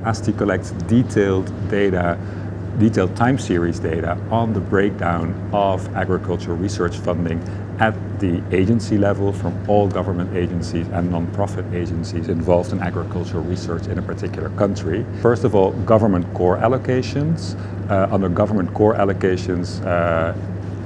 ASTI collects detailed time series data on the breakdown of agricultural research funding at the agency level from all government agencies and non-profit agencies involved in agricultural research in a particular country. First of all, government core allocations. Under government core allocations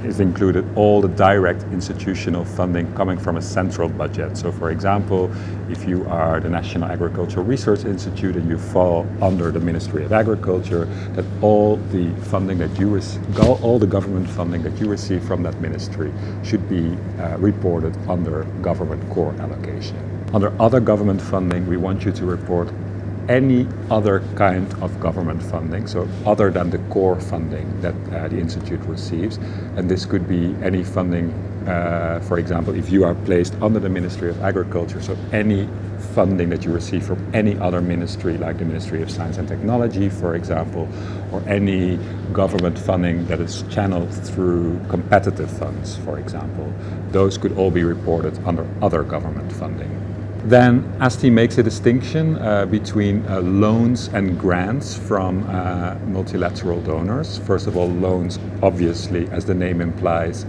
is included all the direct institutional funding coming from a central budget. So for example, if you are the National Agricultural Research Institute and you fall under the Ministry of Agriculture, that all the funding that you all the government funding that you receive from that ministry should be reported under government core allocation. Under other government funding, we want you to report any other kind of government funding, so other than the core funding that the Institute receives. And this could be any funding, for example, if you are placed under the Ministry of Agriculture, so any funding that you receive from any other ministry, like the Ministry of Science and Technology, for example, or any government funding that is channeled through competitive funds, for example. Those could all be reported under other government funding. Then ASTI makes a distinction between loans and grants from multilateral donors. First of all, loans, obviously, as the name implies,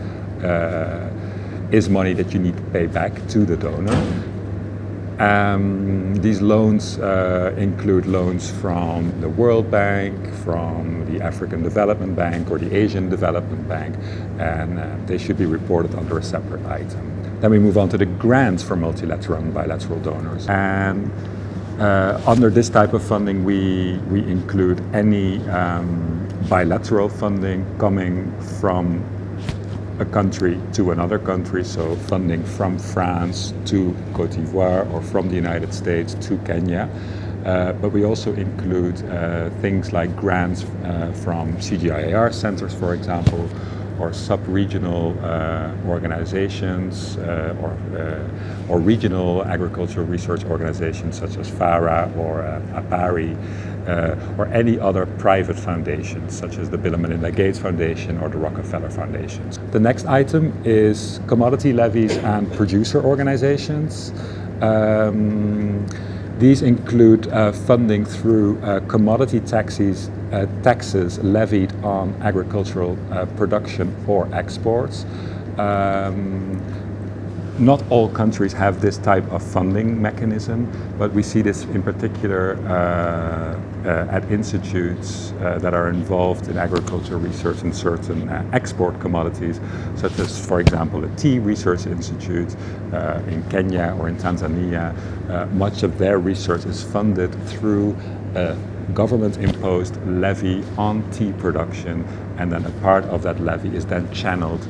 is money that you need to pay back to the donor. These loans include loans from the World Bank, from the African Development Bank or the Asian Development Bank, and they should be reported under a separate item. Then we move on to the grants for multilateral and bilateral donors. And under this type of funding, we include any bilateral funding coming from a country to another country, so funding from France to Côte d'Ivoire or from the United States to Kenya. But we also include things like grants from CGIAR centers, for example, or sub-regional organizations or regional agricultural research organizations such as FARA or APARI, or any other private foundations such as the Bill and Melinda Gates Foundation or the Rockefeller Foundations. The next item is commodity levies and producer organizations. These include funding through commodity taxes levied on agricultural production or exports. Not all countries have this type of funding mechanism, but we see this in particular at institutes that are involved in agricultural research in certain export commodities, such as, for example, the Tea Research Institute in Kenya or in Tanzania. Much of their research is funded through a government-imposed levy on tea production, and then a part of that levy is then channeled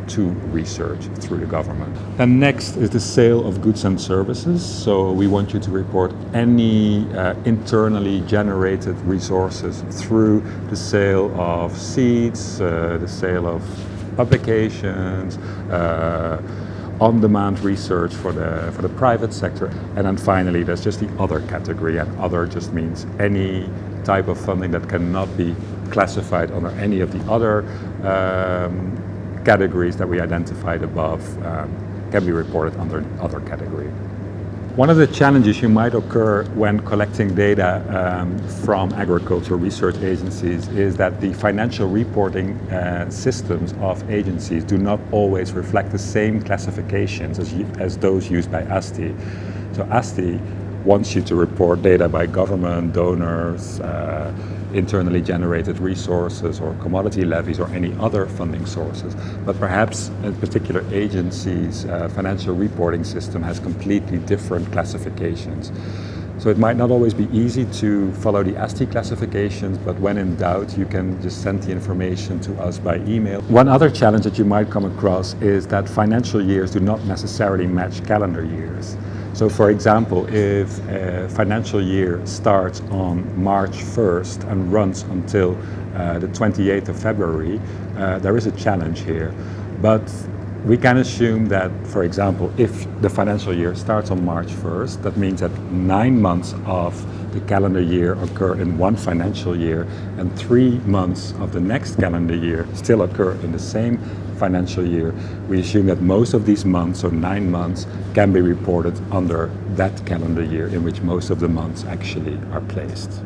to research through the government. And next is the sale of goods and services. So we want you to report any internally generated resources through the sale of seeds, the sale of publications, on-demand research for the private sector. And then finally, there's just the other category, and other just means any type of funding that cannot be classified under any of the other categories that we identified above can be reported under the other category. One of the challenges you might occur when collecting data from agricultural research agencies is that the financial reporting systems of agencies do not always reflect the same classifications as those used by ASTI. So ASTI wants you to report data by government, donors, internally generated resources or commodity levies or any other funding sources. But perhaps a particular agency's financial reporting system has completely different classifications. So it might not always be easy to follow the ASTI classifications, but when in doubt, you can just send the information to us by email. One other challenge that you might come across is that financial years do not necessarily match calendar years. So for example, if a financial year starts on March 1st and runs until the 28th of February, there is a challenge here. But we can assume that, for example, if the financial year starts on March 1st, that means that 9 months of the calendar year occur in one financial year and 3 months of the next calendar year still occur in the same financial year, we assume that most of these months, or 9 months, can be reported under that calendar year in which most of the months actually are placed.